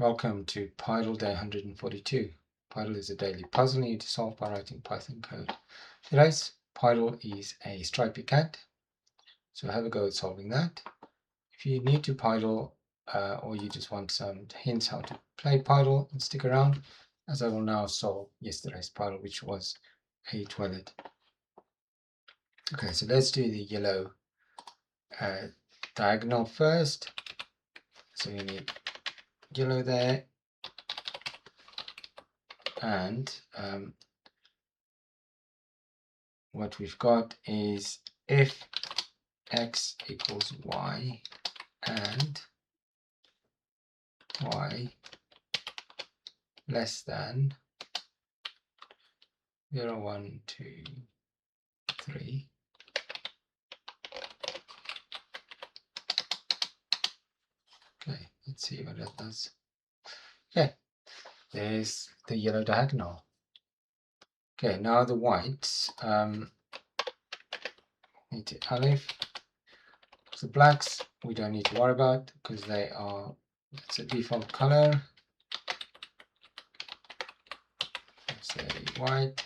Welcome to Pydle Day 142. Pydle is a daily puzzle you need to solve by writing Python code. Today's Pydle is a stripy cat, so have a go at solving that. If you're new to Pydle or you just want some hints how to play Pydle, then stick around as I will now solve yesterday's Pydle, which was a toilet. Okay, so let's do the yellow diagonal first. So you need yellow there, and what we've got is if x equals y and y less than 0, 1, 2, 3. Okay, let's see what that does. Okay, there's the yellow diagonal. Okay, now the whites. Need to aleph. The blacks we don't need to worry about because they are, it's a default color. Let's say white.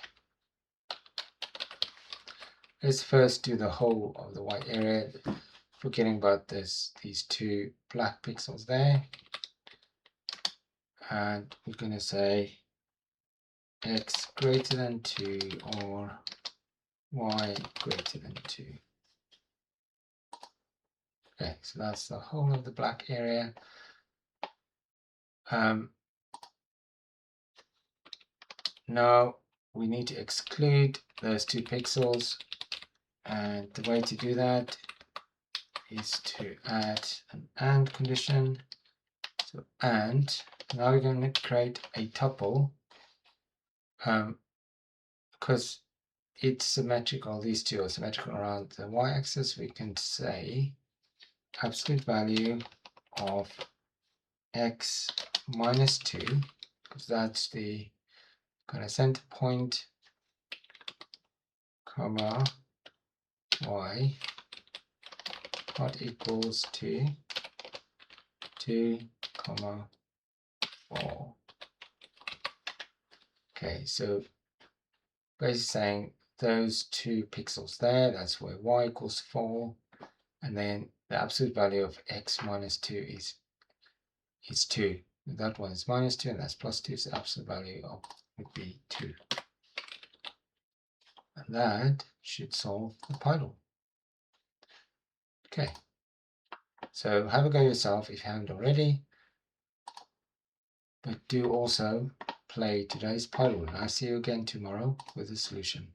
Let's first do the whole of the white area, forgetting about these two black pixels there. And we're going to say x greater than 2 or y greater than 2. Okay, so that's the whole of the black area. Now we need to exclude those 2 pixels, and the way to do that is to add an AND condition. So AND, now we're going to create a tuple because it's symmetrical, these two are symmetrical around the y-axis. We can say absolute value of x minus 2, because that's the kind of center point, comma y not equals to 2, comma 4. Okay, so basically saying those 2 pixels there, that's where y equals 4, and then the absolute value of x minus 2 is 2. That one is minus 2 and that's plus 2, so the absolute value of would be 2. And that should solve the Pydle. Okay, so have a go yourself if you haven't already, but do also play today's Pydle, and I'll see you again tomorrow with a solution.